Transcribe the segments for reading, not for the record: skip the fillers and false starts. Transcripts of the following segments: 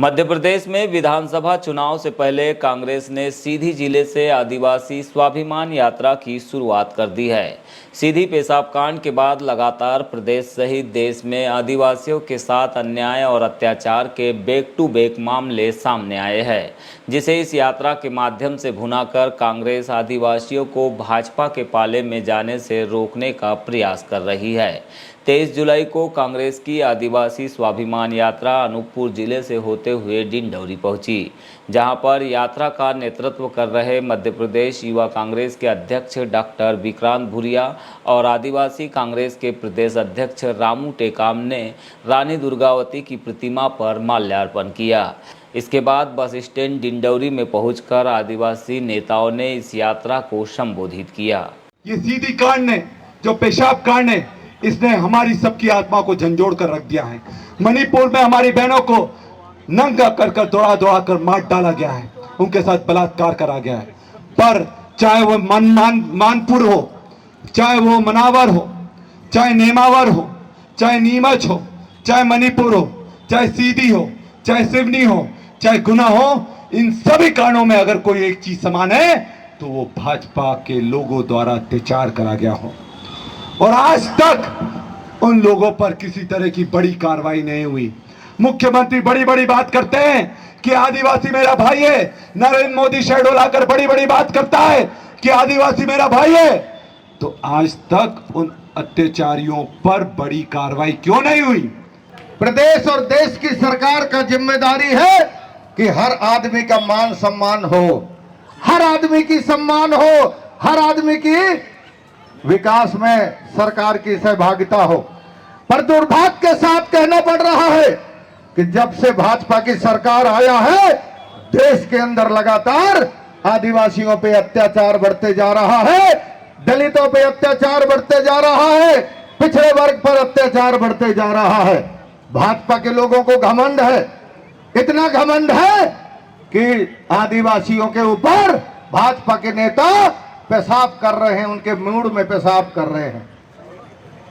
मध्य प्रदेश में विधानसभा चुनाव से पहले कांग्रेस ने सीधी जिले से आदिवासी स्वाभिमान यात्रा की शुरुआत कर दी है। सीधी पेशाब कांड के बाद लगातार प्रदेश सहित देश में आदिवासियों के साथ अन्याय और अत्याचार के बैक टू बैक मामले सामने आए हैं, जिसे इस यात्रा के माध्यम से भुनाकर कांग्रेस आदिवासियों को भाजपा के पाले में जाने से रोकने का प्रयास कर रही है। 23 जुलाई को कांग्रेस की आदिवासी स्वाभिमान यात्रा अनूपपुर जिले से होते हुए डिंडौरी पहुंची, जहां पर यात्रा का नेतृत्व कर रहे मध्य प्रदेश युवा कांग्रेस के अध्यक्ष डॉक्टर विक्रांत भूरिया और आदिवासी कांग्रेस के प्रदेश अध्यक्ष रामू टेकाम ने रानी दुर्गावती की प्रतिमा पर माल्यार्पण किया। इसके बाद बस स्टैंड डिंडौरी में पहुंचकर आदिवासी नेताओं ने इस यात्रा को संबोधित किया। ये सीधी कांड ने, जो पेशाब कांड ने, इसने हमारी सबकी आत्मा को झंझोड़ कर रख दिया है। मणिपुर में हमारी बहनों को नंगा कर कर दौड़ा दौड़ा कर मार डाला गया है, उनके साथ बलात्कार करा गया है। पर चाहे वो मानपुर हो, चाहे वो मनावर हो, चाहे नेमावर हो, चाहे नीमच हो, चाहे मणिपुर हो, चाहे सीधी हो, चाहे सिवनी हो, चाहे गुना हो, इन सभी कांडों में अगर कोई एक चीज समान है तो वो भाजपा के लोगों द्वारा अत्याचार करा गया हो। और आज तक उन लोगों पर किसी तरह की बड़ी कार्रवाई नहीं हुई। मुख्यमंत्री बड़ी बड़ी बात करते हैं कि आदिवासी मेरा भाई है, नरेंद्र मोदी शहडोल लाकर बड़ी बड़ी बात करता है कि आदिवासी मेरा भाई है, तो आज तक उन अत्याचारियों पर बड़ी कार्रवाई क्यों नहीं हुई? प्रदेश और देश की सरकार का जिम्मेदारी है कि हर आदमी का मान सम्मान हो, हर आदमी की सम्मान हो, हर आदमी की विकास में सरकार की सहभागिता हो। पर दुर्भाग्य के साथ कहना पड़ रहा है कि जब से भाजपा की सरकार आया है, देश के अंदर लगातार आदिवासियों पे अत्याचार बढ़ते जा रहा है, दलितों पे अत्याचार बढ़ते जा रहा है, पिछड़े वर्ग पर अत्याचार बढ़ते जा रहा है। भाजपा के लोगों को घमंड है, इतना घमंड है कि आदिवासियों के ऊपर भाजपा के नेता पेशाब कर रहे हैं, उनके मूड में पेशाब कर रहे हैं।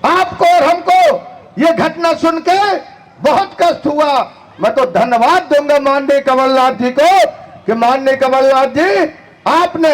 आपको और हमको ये घटना सुन के बहुत कष्ट हुआ। मैं तो धन्यवाद दूंगा माननीय कमलनाथ जी को कि माननीय कमलनाथ जी, आपने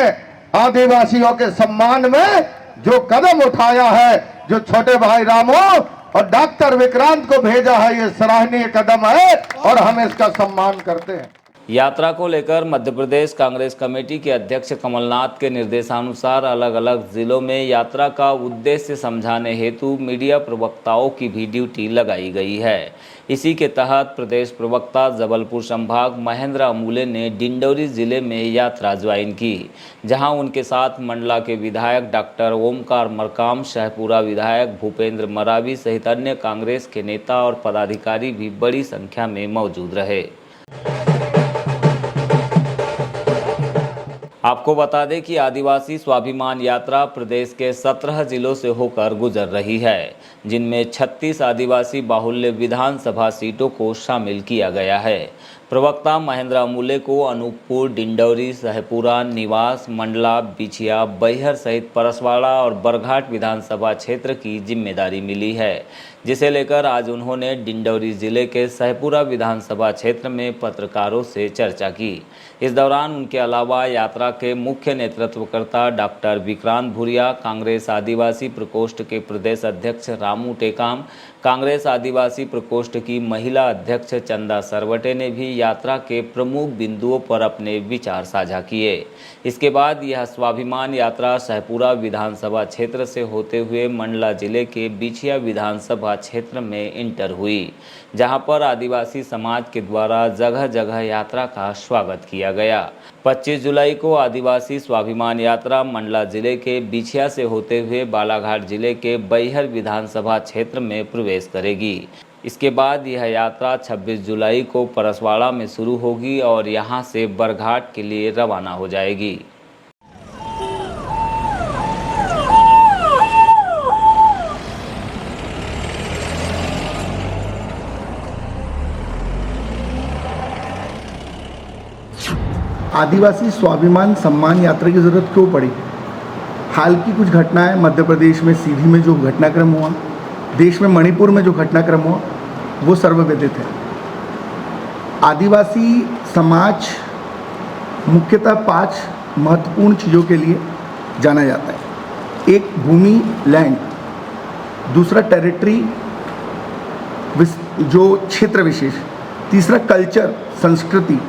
आदिवासियों के सम्मान में जो कदम उठाया है, जो छोटे भाई रामू और डॉक्टर विक्रांत को भेजा है, ये सराहनीय कदम है और हम इसका सम्मान करते हैं। यात्रा को लेकर मध्य प्रदेश कांग्रेस कमेटी के अध्यक्ष कमलनाथ के निर्देशानुसार अलग अलग जिलों में यात्रा का उद्देश्य समझाने हेतु मीडिया प्रवक्ताओं की भी ड्यूटी लगाई गई है। इसी के तहत प्रदेश प्रवक्ता जबलपुर संभाग महेंद्र अमूले ने डिंडौरी जिले में यात्रा ज्वाइन की, जहां उनके साथ मंडला के विधायक डॉक्टर ओमकार मरकाम, शहपुरा विधायक भूपेंद्र मरावी सहित अन्य कांग्रेस के नेता और पदाधिकारी भी बड़ी संख्या में मौजूद रहे। आपको बता दें कि आदिवासी स्वाभिमान यात्रा प्रदेश के 17 जिलों से होकर गुजर रही है, जिनमें 36 आदिवासी बाहुल्य विधानसभा सीटों को शामिल किया गया है। प्रवक्ता महेंद्र अमूले को अनूपपुर, डिंडौरी, शहपुरा, निवास, मंडला, बिछिया, बैहर सहित परसवाड़ा और बरघाट विधानसभा क्षेत्र की जिम्मेदारी मिली है, जिसे लेकर आज उन्होंने डिंडौरी जिले के शहपुरा विधानसभा क्षेत्र में पत्रकारों से चर्चा की। इस दौरान उनके अलावा यात्रा के मुख्य नेतृत्वकर्ता डॉक्टर विक्रांत भूरिया, कांग्रेस आदिवासी प्रकोष्ठ के प्रदेश अध्यक्ष रामू टेकाम, कांग्रेस आदिवासी प्रकोष्ठ की महिला अध्यक्ष चंदा सरवटे ने भी यात्रा के प्रमुख बिंदुओं पर अपने विचार साझा किए। इसके बाद यह स्वाभिमान यात्रा शहपुरा विधानसभा क्षेत्र से होते हुए मंडला जिले के बिछिया विधानसभा क्षेत्र में इंटर हुई, जहां पर आदिवासी समाज के द्वारा जगह जगह यात्रा का स्वागत किया गया। 25 जुलाई को आदिवासी स्वाभिमान यात्रा मंडला जिले के बिछिया से होते हुए बालाघाट जिले के बैहर विधानसभा क्षेत्र में प्रवेश करेगी। इसके बाद यह यात्रा 26 जुलाई को परसवाड़ा में शुरू होगी और यहां से बरघाट के लिए रवाना हो जाएगी। आदिवासी स्वाभिमान सम्मान यात्रा की ज़रूरत क्यों पड़ी? हाल की कुछ घटनाएं, मध्य प्रदेश में सीधी में जो घटनाक्रम हुआ, देश में मणिपुर में जो घटनाक्रम हुआ, वो सर्वविदित है। आदिवासी समाज मुख्यतः 5 महत्वपूर्ण चीज़ों के लिए जाना जाता है। एक, भूमि, लैंड। दूसरा, टेरिटरी, जो क्षेत्र विशेष। तीसरा, कल्चर, संस्कृति।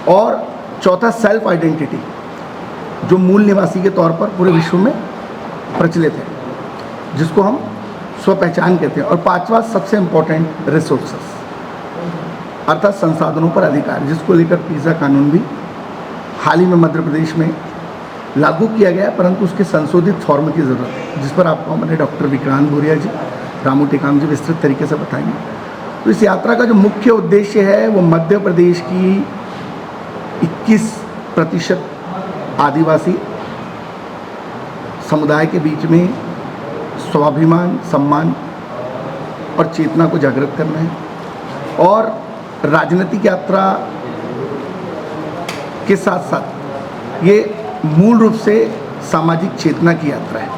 और चौथा, सेल्फ आइडेंटिटी, जो मूल निवासी के तौर पर पूरे विश्व में प्रचलित है, जिसको हम स्वपहचान कहते हैं। और पांचवा, सबसे इम्पोर्टेंट, रिसोर्सेस, अर्थात संसाधनों पर अधिकार, जिसको लेकर पीसा कानून भी हाल ही में मध्य प्रदेश में लागू किया गया, परंतु उसके संशोधित फॉर्म की ज़रूरत है, जिस पर आपको हमारे डॉक्टर विक्रांत भूरिया जी, रामू टेकाम जी विस्तृत तरीके से बताएंगे। तो इस यात्रा का जो मुख्य उद्देश्य है वो मध्य प्रदेश की 21% आदिवासी समुदाय के बीच में स्वाभिमान, सम्मान और चेतना को जागृत करना है। और राजनीतिक यात्रा के साथ साथ ये मूल रूप से सामाजिक चेतना की यात्रा है।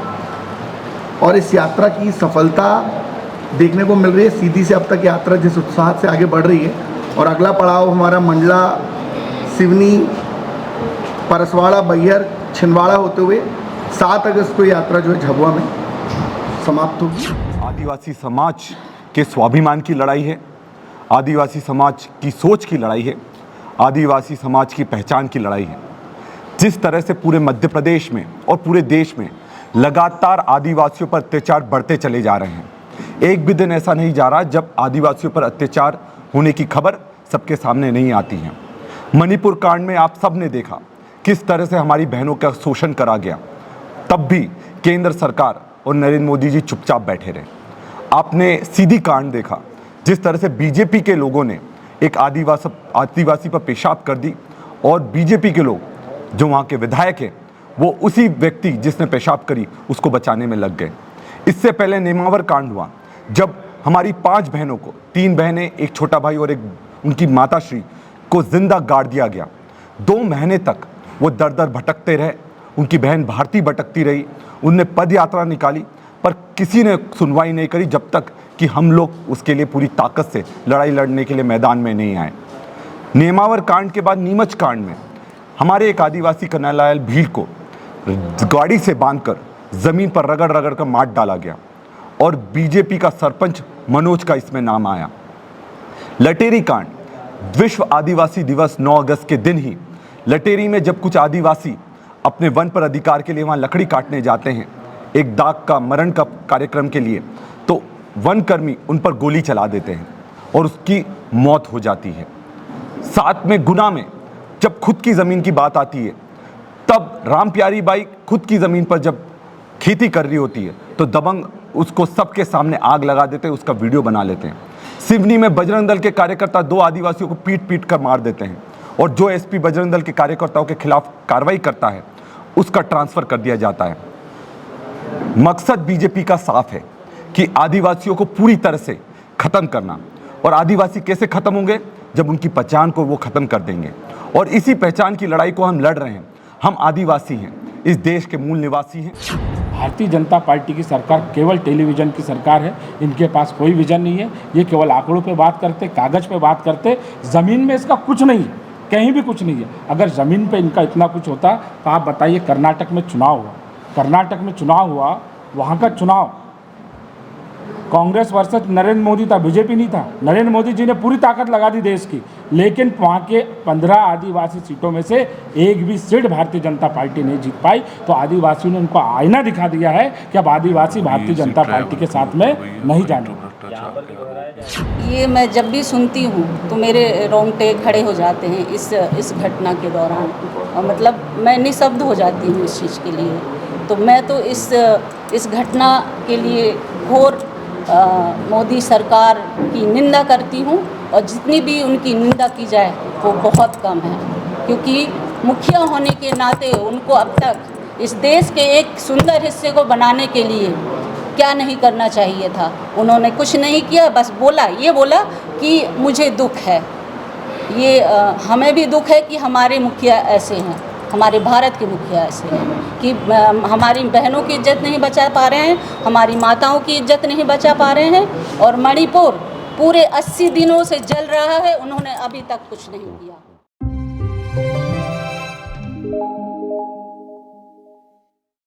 और इस यात्रा की सफलता देखने को मिल रही है। सीधी से अब तक यात्रा जिस उत्साह से आगे बढ़ रही है, और अगला पड़ाव हमारा मंडला, सिवनी, परसवाड़ा, बैहर, छिंदवाड़ा होते हुए 7 अगस्त को यात्रा जो है झाबुआ में समाप्त होगी। आदिवासी समाज के स्वाभिमान की लड़ाई है, आदिवासी समाज की सोच की लड़ाई है, आदिवासी समाज की पहचान की लड़ाई है। जिस तरह से पूरे मध्य प्रदेश में और पूरे देश में लगातार आदिवासियों पर अत्याचार बढ़ते चले जा रहे हैं, एक भी दिन ऐसा नहीं जा रहा जब आदिवासियों पर अत्याचार होने की खबर सबके सामने नहीं आती है। मणिपुर कांड में आप सब ने देखा किस तरह से हमारी बहनों का शोषण करा गया, तब भी केंद्र सरकार और नरेंद्र मोदी जी चुपचाप बैठे रहे। आपने सीधी कांड देखा, जिस तरह से बीजेपी के लोगों ने एक आदिवासी पर पेशाब कर दी, और बीजेपी के लोग जो वहाँ के विधायक हैं वो उसी व्यक्ति जिसने पेशाब करी उसको बचाने में लग गए। इससे पहले नेमावर कांड हुआ, जब हमारी 5 बहनों को, 3 बहनें, एक छोटा भाई और एक उनकी माताश्री को जिंदा गाड़ दिया गया। 2 महीने तक वो दर दर भटकते रहे, उनकी बहन भारती भटकती रही, उनने पद यात्रा निकाली, पर किसी ने सुनवाई नहीं करी जब तक कि हम लोग उसके लिए पूरी ताकत से लड़ाई लड़ने के लिए मैदान में नहीं आए। नेमावर कांड के बाद नीमच कांड में हमारे एक आदिवासी कन्हैयालाल भील को गाड़ी से बांधकर ज़मीन पर रगड़ रगड़ कर मार डाला गया, और बीजेपी का सरपंच मनोज का इसमें नाम आया। लटेरी कांड, विश्व आदिवासी दिवस 9 अगस्त के दिन ही लटेरी में जब कुछ आदिवासी अपने वन पर अधिकार के लिए वहाँ लकड़ी काटने जाते हैं, एक दाग का मरण का कार्यक्रम के लिए, तो वनकर्मी उन पर गोली चला देते हैं और उसकी मौत हो जाती है। साथ में गुना में जब खुद की ज़मीन की बात आती है, तब राम प्यारी बाई खुद की ज़मीन पर जब खेती कर रही होती है तो दबंग उसको सबके सामने आग लगा देते हैं, उसका वीडियो बना लेते हैं। सिवनी में बजरंग दल के कार्यकर्ता 2 आदिवासियों को पीट पीट कर मार देते हैं, और जो एसपी बजरंग दल के कार्यकर्ताओं के खिलाफ कार्रवाई करता है उसका ट्रांसफ़र कर दिया जाता है। मकसद बीजेपी का साफ है कि आदिवासियों को पूरी तरह से ख़त्म करना। और आदिवासी कैसे ख़त्म होंगे? जब उनकी पहचान को वो ख़त्म कर देंगे, और इसी पहचान की लड़ाई को हम लड़ रहे हैं। हम आदिवासी हैं, इस देश के मूल निवासी हैं। भारतीय जनता पार्टी की सरकार केवल टेलीविज़न की सरकार है, इनके पास कोई विजन नहीं है। ये केवल आंकड़ों पे बात करते, कागज़ पे बात करते, ज़मीन में इसका कुछ नहीं, कहीं भी कुछ नहीं है। अगर ज़मीन पे इनका इतना कुछ होता तो आप बताइए, कर्नाटक में चुनाव हुआ, कर्नाटक में चुनाव हुआ, वहाँ का चुनाव कांग्रेस वर्सेस नरेंद्र मोदी था, बीजेपी नहीं था। नरेंद्र मोदी जी ने पूरी ताकत लगा दी देश की, लेकिन वहाँ के 15 आदिवासी सीटों में से एक भी सीट भारतीय जनता पार्टी नहीं जीत पाई। तो आदिवासियों ने उनको आईना दिखा दिया है कि अब आदिवासी भारतीय जनता पार्टी के साथ में नहीं जाने। ये मैं जब भी सुनती हूँ तो मेरे रोंगटे खड़े हो जाते हैं इस घटना के दौरान, और मतलब मैं निःशब्द हो जाती हूँ इस चीज़ के लिए। तो मैं तो इस घटना के लिए घोर मोदी सरकार की निंदा करती हूँ, और जितनी भी उनकी निंदा की जाए वो बहुत कम है, क्योंकि मुखिया होने के नाते उनको अब तक इस देश के एक सुंदर हिस्से को बनाने के लिए क्या नहीं करना चाहिए था। उन्होंने कुछ नहीं किया, बस ये बोला कि मुझे दुख है। ये हमें भी दुख है कि हमारे मुखिया ऐसे हैं, हमारे भारत के मुखिया ऐसे हैं कि हमारी बहनों की इज्जत नहीं बचा पा रहे हैं, हमारी माताओं की इज्जत नहीं बचा पा रहे हैं। और मणिपुर पूरे 80 दिनों से जल रहा है, उन्होंने अभी तक कुछ नहीं किया।